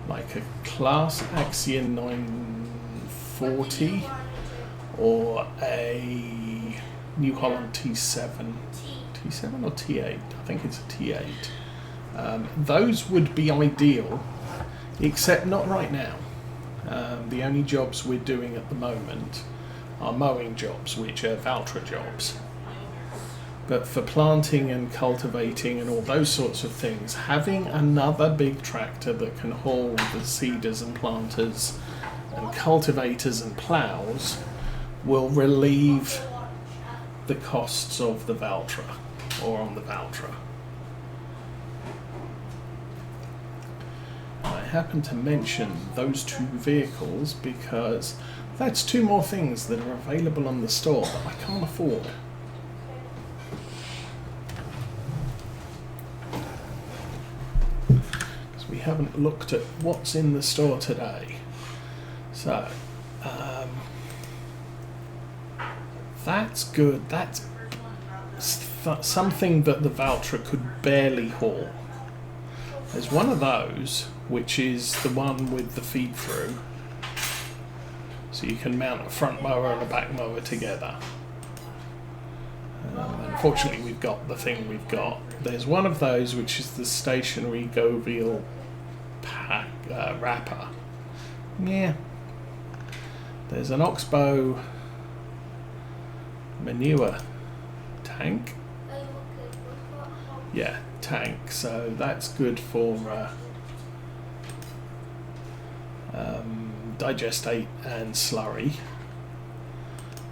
like a Class Axion 940 or a New Holland T7 or T8, I think it's a T8. Those would be ideal, except not right now. The only jobs we're doing at the moment are mowing jobs, which are Valtra jobs. But for planting and cultivating and all those sorts of things, having another big tractor that can haul the seeders and planters and cultivators and ploughs will relieve the costs of the Valtra, or on the Valtra. I happen to mention those two vehicles because that's two more things that are available on the store that I can't afford. Because we haven't looked at what's in the store today. So, that's good. That's something that the Valtra could barely haul. There's one of those, which is the one with the feed through. So you can mount a front mower and a back mower together. Unfortunately, we've got the thing we've got. There's one of those, which is the stationary Govial wrapper. Yeah. There's an Oxbow manure tank. Yeah, tank. So that's good for digestate and slurry.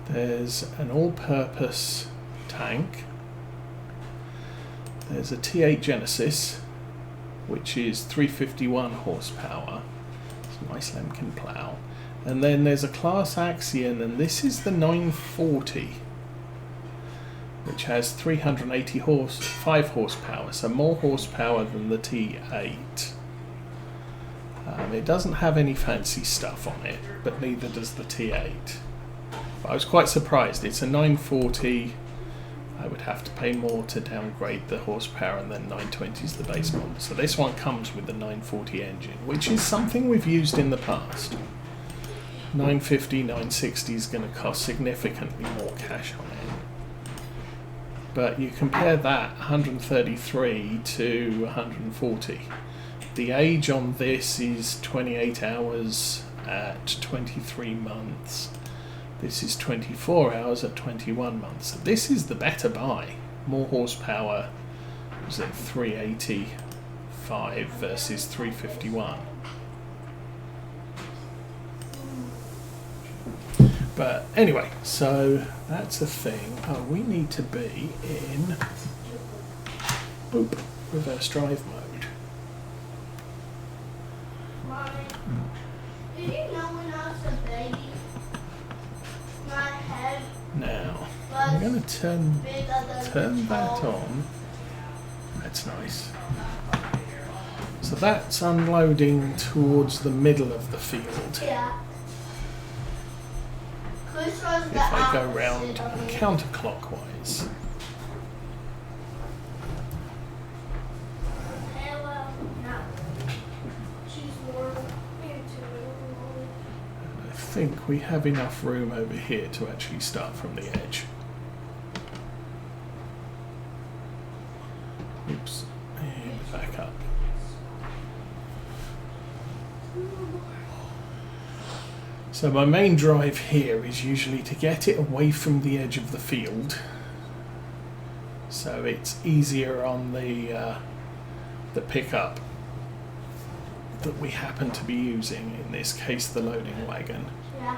There's an all-purpose tank. There's a T8 Genesis, which is 351 horsepower. It's a nice Lemken plough. And then there's a Class Axion, and this is the 940, which has 385 horsepower, so more horsepower than the T8. It doesn't have any fancy stuff on it, but neither does the T8. But I was quite surprised. It's a 940. I would have to pay more to downgrade the horsepower, and then 920 is the base model. So this one comes with the 940 engine, which is something we've used in the past. 950, 960 is going to cost significantly more cash on it. But you compare that 133 to 140. The age on this is 28 hours at 23 months. This is 24 hours at 21 months. So this is the better buy. More horsepower. Was it 385 versus 351? But anyway, so that's a thing. Oh, we need to be in reverse drive mode. Did you know when I was a baby, my head Now, I'm going to turn that on. on. That's nice. So that's unloading towards the middle of the field. Yeah. If I go round counterclockwise. I think we have enough room over here to actually start from the edge. Oops, and back up. So my main drive here is usually to get it away from the edge of the field, so it's easier on the pickup that we happen to be using, in this case the loading wagon. Yeah.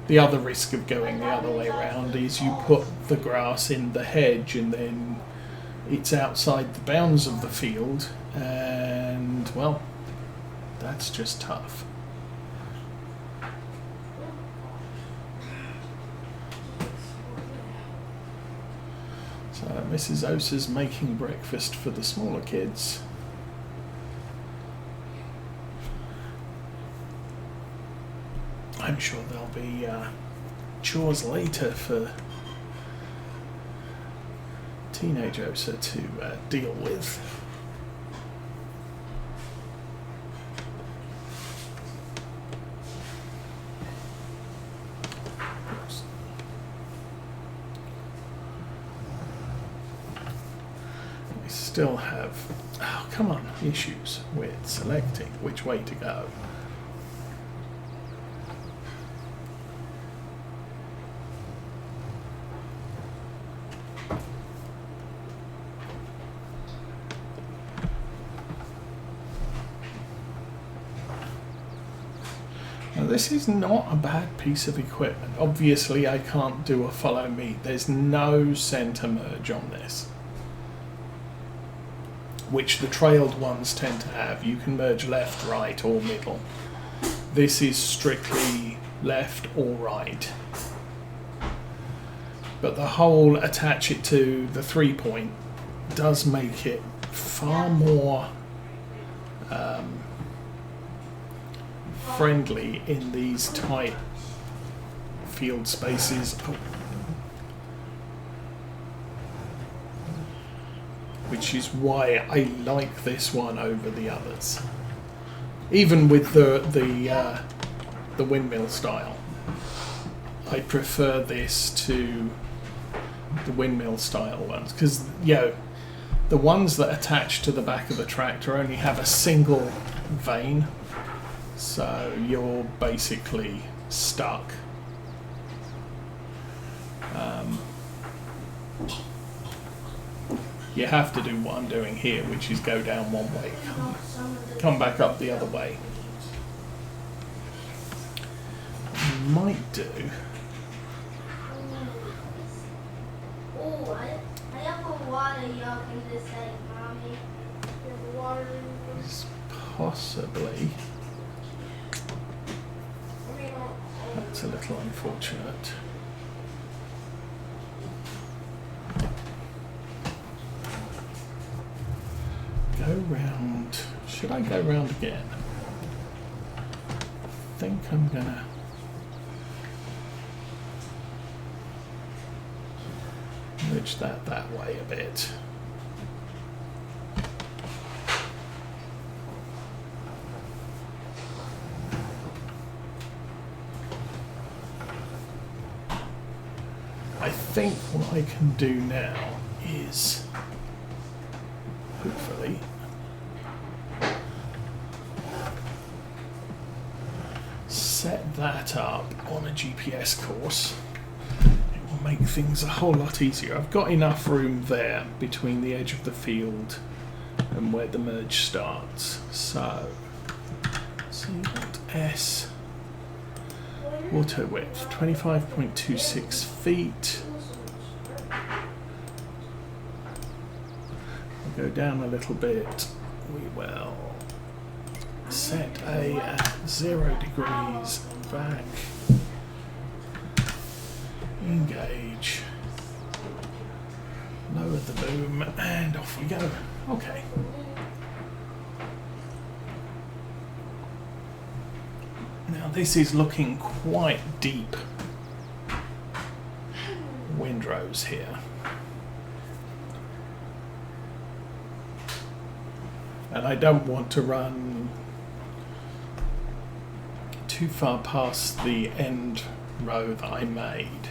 The other risk of going the other way around is you put the grass in the hedge and then it's outside the bounds of the field, and well, that's just tough. So Mrs. Osa's making breakfast for the smaller kids. I'm sure there'll be chores later for teenage Osa to deal with. still have, oh come on, issues with selecting which way to go. Now this is not a bad piece of equipment. Obviously I can't do a follow me. There's no centre merge on this, which the trailed ones tend to have. You can merge left, right or middle. This is strictly left or right. But the whole attach it to the 3-point does make it far more friendly in these tight field spaces. Which is why I like this one over the others. Even with the windmill style, I prefer this to the windmill style ones, because the ones that attach to the back of the tractor only have a single vane, so you're basically stuck. You have to do what I'm doing here, which is go down one way, come back up the other way. Might do. Oh, I have a water y'all can just say, Mommy. The water. Possibly. That's a little unfortunate. Go round. Should I go round again? I think I'm gonna. Merge that way a bit. I think what I can do now is, hopefully, set that up on a GPS course. It will make things a whole lot easier. I've got enough room there between the edge of the field and where the merge starts. So, see what S. Auto width, 25.26 feet. We'll go down a little bit. We will set A at 0 degrees, back, engage, lower the boom, and off we go. Okay. Now this is looking quite deep windrows here. And I don't want to run too far past the end row that I made.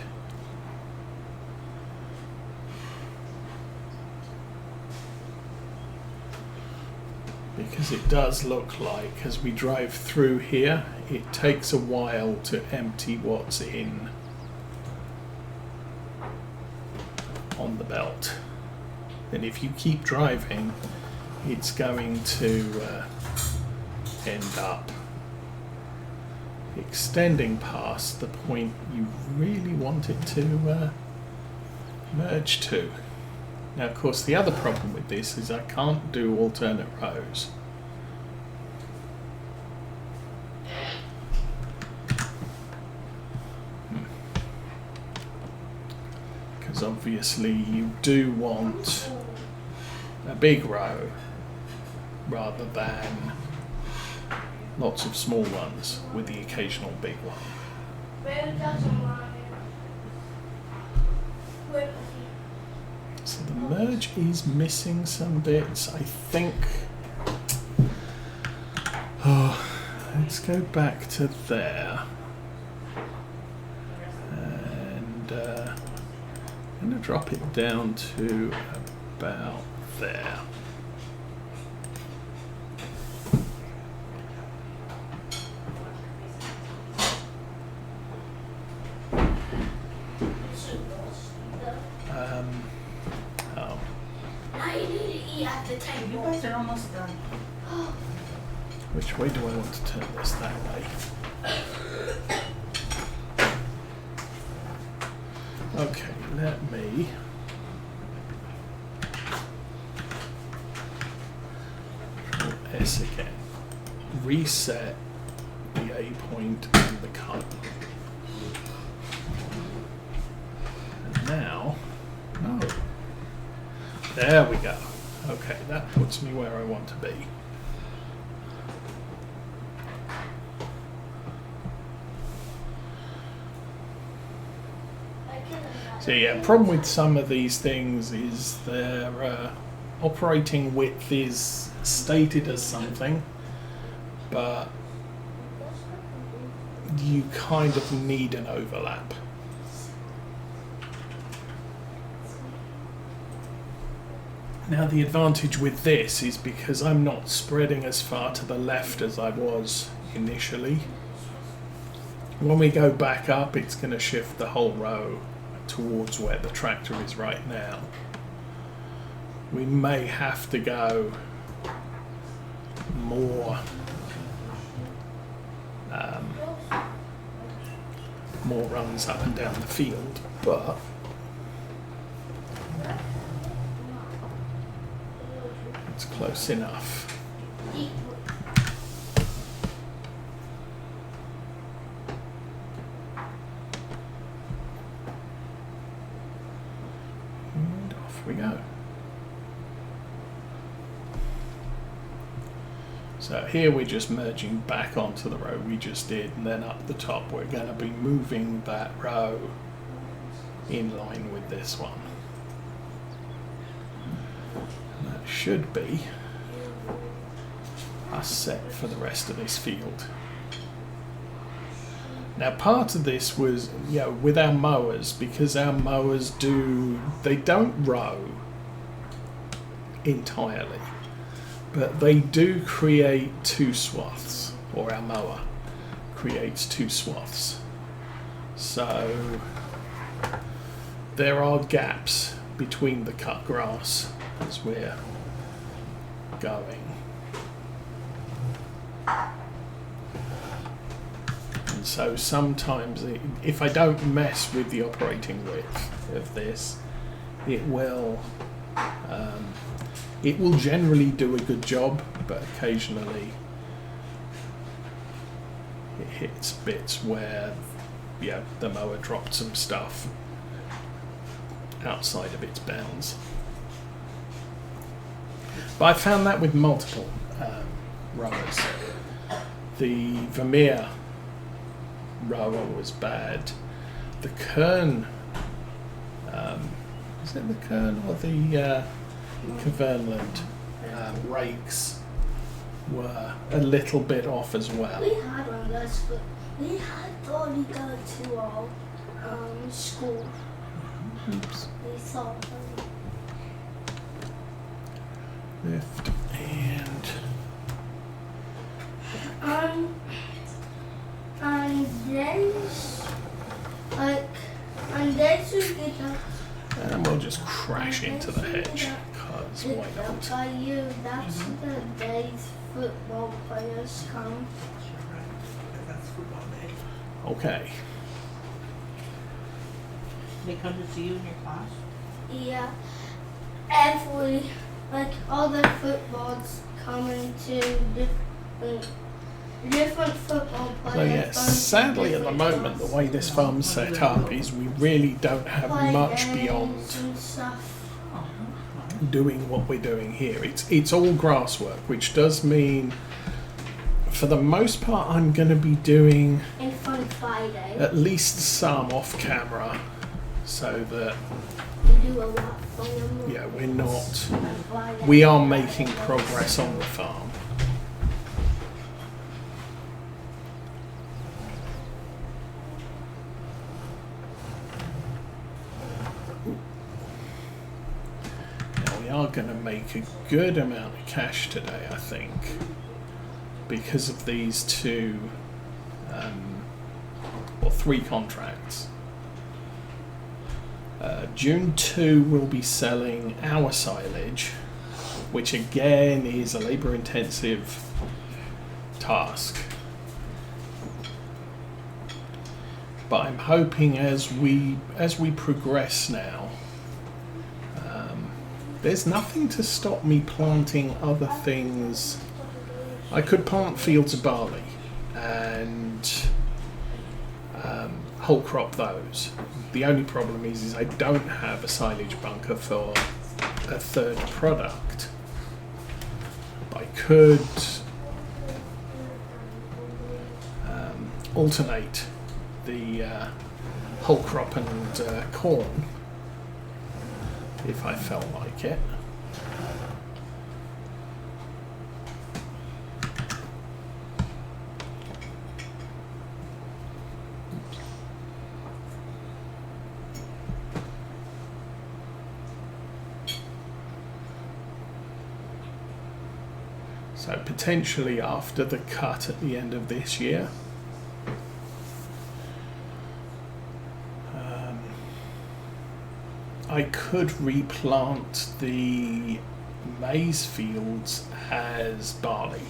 Because it does look like, as we drive through here, it takes a while to empty what's in on the belt. And if you keep driving, it's going to end up extending past the point you really want it to merge to. Now, of course, the other problem with this is I can't do alternate rows. Because obviously you do want a big row rather than lots of small ones with the occasional big one. So the merge is missing some bits, I think. Oh, let's go back to there. And I'm going to drop it down to about there. You guys are almost done. Which way do I want to turn this? That way. Okay, let me S again. Reset the A point and the cut. And now, no. There we go. Okay, that puts me where I want to be. So yeah, problem with some of these things is their operating width is stated as something, but you kind of need an overlap. Now the advantage with this is because I'm not spreading as far to the left as I was initially. When we go back up, it's going to shift the whole row towards where the tractor is right now. We may have to go more runs up and down the field, but it's close enough. And off we go. So here we're just merging back onto the row we just did, and then up the top we're going to be moving that row in line with this one. And that should be us set for the rest of this field. Now part of this was, with our mowers, because our mowers they don't row entirely. But they do create two swaths, or our mower creates two swaths. So there are gaps between the cut grass as we're going. And so sometimes, if I don't mess with the operating width of this, it will generally do a good job, but occasionally it hits bits where, the mower dropped some stuff outside of its bounds. But I found that with multiple rowers. The Vermeer rower was bad. The Kern, is it the Kern or the Glenleathann rakes were a little bit off as well. We had one of those, but we had thought we go to our school. Oops. We saw them. Lift and and days we get up. and we'll just crash into the hedge, because why not? By you, that's the days football players come. That's football day. Okay. They come to see you in your class? Yeah. All the footballs coming to different football So players. yes, sadly at the moment the way this farm's set up is we really don't have much beyond and stuff. doing what we're doing here. It's all grass work, which does mean for the most part I'm going to be doing In Fun Friday, at least some off camera, so that we do a lot for them. we are making progress on the farm. Now we are going to make a good amount of cash today, I think, because of these two or three contracts. June 2 we'll be selling our silage, which again is a labour-intensive task. But I'm hoping as we progress now, there's nothing to stop me planting other things. I could plant fields of barley and whole crop those. The only problem is I don't have a silage bunker for a third product. I could alternate the whole crop and corn if I felt like it. So potentially after the cut at the end of this year. I could replant the maize fields as barley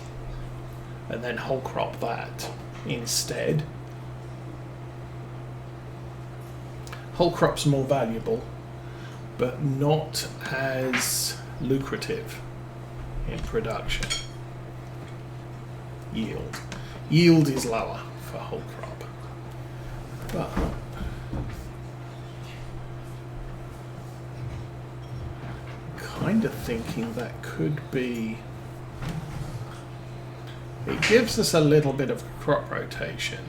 and then whole crop that instead. Whole crop's more valuable, but not as lucrative in production. Yield is lower for whole crop, but kind of thinking that could be, it gives us a little bit of crop rotation.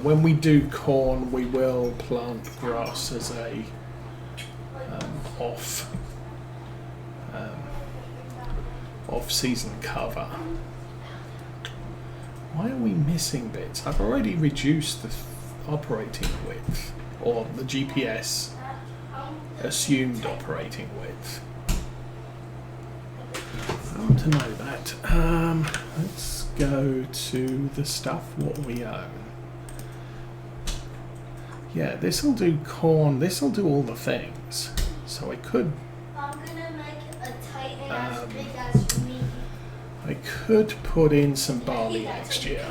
When we do corn, we will plant grass as a off-season cover. Why are we missing bits? I've already reduced the operating width, or the GPS assumed operating width. I want to know that. Let's go to the stuff what we own. Yeah, this will do corn, this will do all the things. So I could... I'm gonna make a titan as big as me. I could put in some barley next year.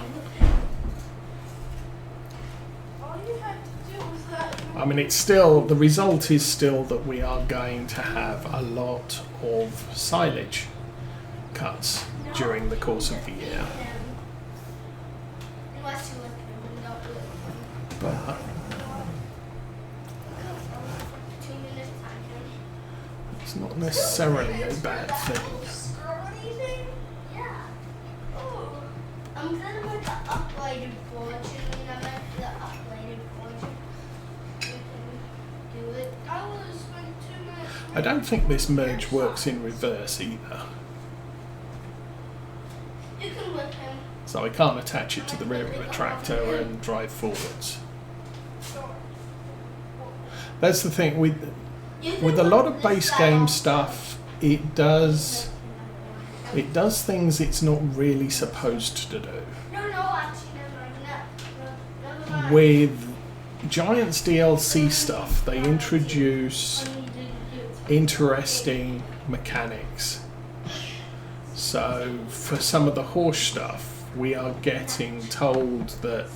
All you have to do is that. I mean, it's still, the result is still that we are going to have a lot of silage cuts during the course of the year. Unless you look at him, not look at him. But 2 minutes time. it's not necessarily a bad thing. Yeah. Oh. I'm gonna make an upgraded fortune. When I make the upgraded fortune, you can do it. I will spend 2 minutes. I don't think this merge works in reverse either. You can whip him. So I can't attach it to the rear of a tractor and drive forwards. That's the thing, with a lot of base game stuff, it does things it's not really supposed to do. No, actually, never. With Giants DLC stuff, they introduce interesting mechanics. So for some of the horse stuff, we are getting told that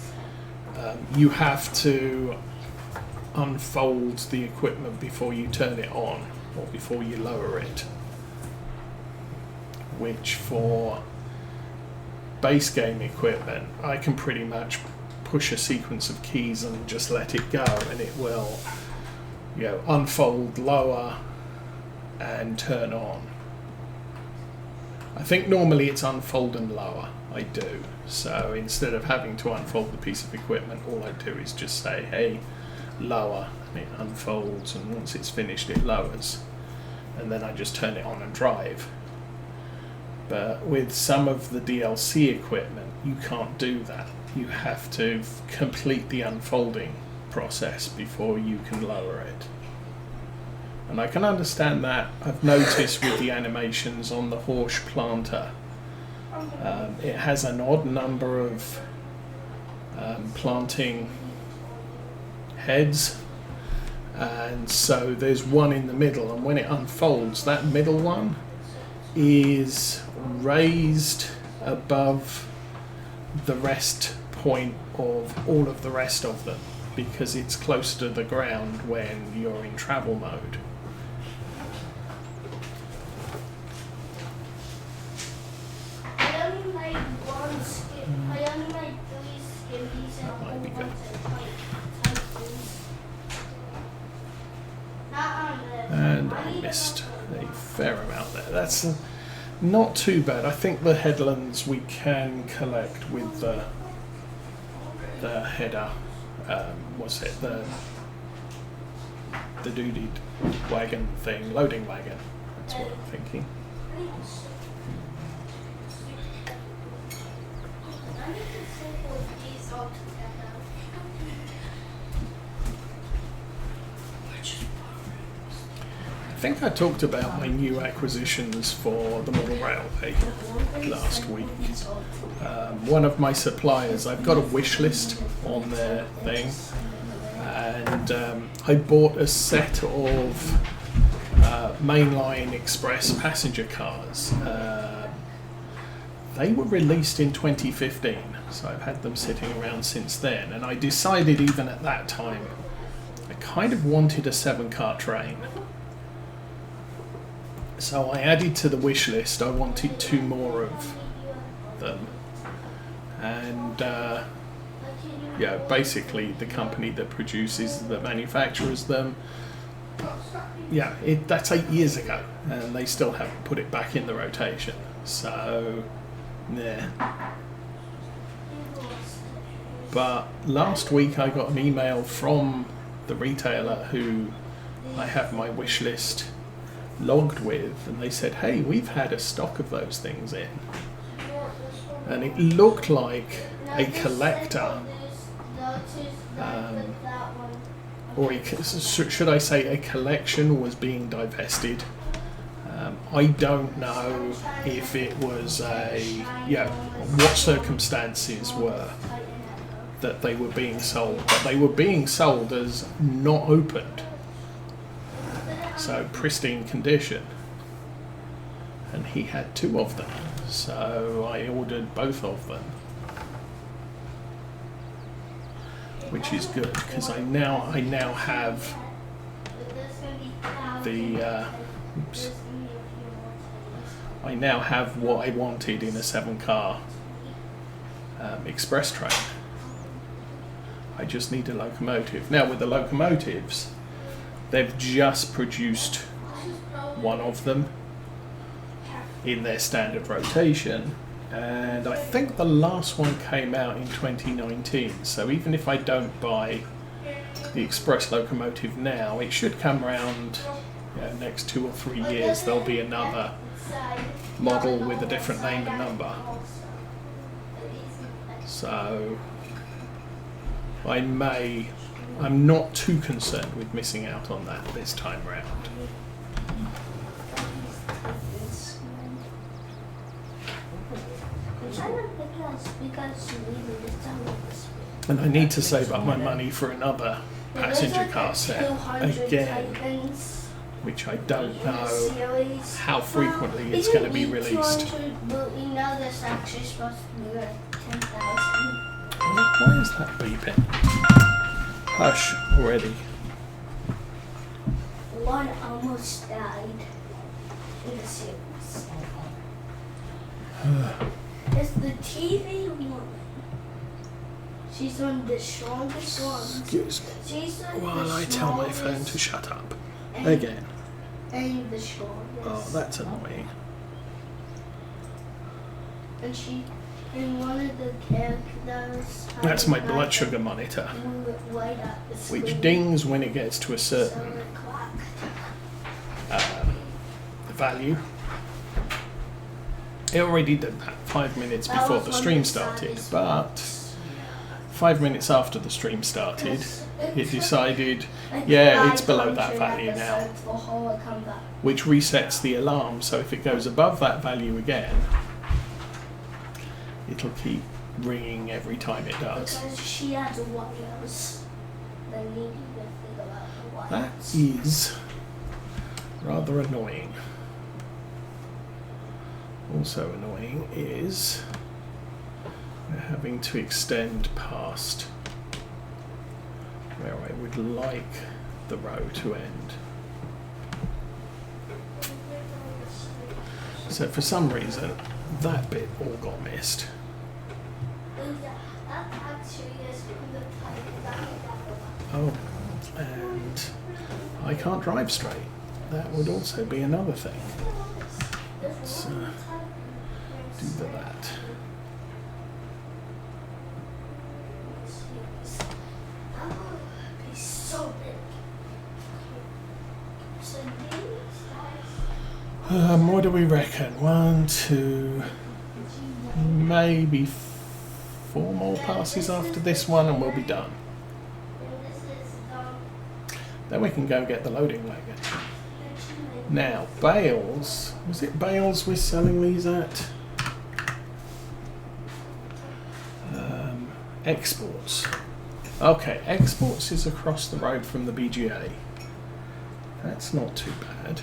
you have to unfold the equipment before you turn it on or before you lower it, which for base game equipment I can pretty much push a sequence of keys and just let it go and it will, unfold, lower and turn on. I think normally it's unfold and lower. I do. So instead of having to unfold the piece of equipment, all I do is just say, hey, lower, and it unfolds, and once it's finished it lowers, and then I just turn it on and drive. But with some of the DLC equipment you can't do that. You have to complete the unfolding process before you can lower it, and I can understand that. I've noticed with the animations on the horse planter, it has an odd number of planting heads, and so there's one in the middle, and when it unfolds, that middle one is raised above the rest point of all of the rest of them because it's close to the ground when you're in travel mode. I only made one skim. I only made 3 skimmies and That might be all good. ones are Titans. Not on this. And I missed a fair amount there. That's not too bad. I think the headlands we can collect with the header. What's it? The doodied wagon thing, loading wagon. That's what I'm thinking. I need to circle these all together. I think I talked about my new acquisitions for the model railway last week. One of my suppliers, I've got a wish list on their thing, and I bought a set of mainline express passenger cars. They were released in 2015, so I've had them sitting around since then, and I decided even at that time I kind of wanted a 7-car train. So I added to the wish list, I wanted 2 more of them. And yeah, basically the company that produces, that manufactures them, yeah, that's 8 years ago, and they still haven't put it back in the rotation. So, yeah. But last week I got an email from the retailer who I have my wish list logged with, and they said, hey, we've had a stock of those things in. And it looked like a collector, or should I say a collection was being divested. I don't know if it was what circumstances were that they were being sold, but they were being sold as not opened. So pristine condition, and he had 2 of them, so I ordered both of them, which is good because I now have the I now have what I wanted in a 7-car express train. I just need a locomotive. Now with the locomotives, they've just produced 1 of them in their standard rotation, and I think the last one came out in 2019, so even if I don't buy the express locomotive now, it should come around next 2 or 3 years. There'll be another model with a different name and number, so I'm not too concerned with missing out on that this time round. And I need to save up my money for another passenger car set again, which I don't know how frequently it's going to be released. Why is that beeping? Hush already. One almost died in the series. It's the TV woman. She's one of the strongest ones. Excuse me. She's one While I tell my phone to shut up. and- Again. And the strongest. Oh, that's annoying. And one of the characters. That's my blood sugar monitor, Right at the which screen. dings when it gets to a certain 7 o'clock. value. It already did that 5 minutes before the stream started, but 5 minutes after the stream started, it decided, yeah, it's below that value now, which resets the alarm, so if it goes above that value again, it'll keep ringing every time it does. Because she has wires. They need you to figure out the That wires. is rather annoying. Also annoying is we're having to extend past where I would like the row to end. So for some reason, that bit all got missed. Oh, and I can't drive straight. That would also be another thing. Let's do that. What do we reckon? 1, 2, maybe 4 more passes after this one and we'll be done. Then we can go get the loading wagon. Now, bales. Was it bales we're selling these at? Exports. Okay, exports is across the road from the BGA. That's not too bad.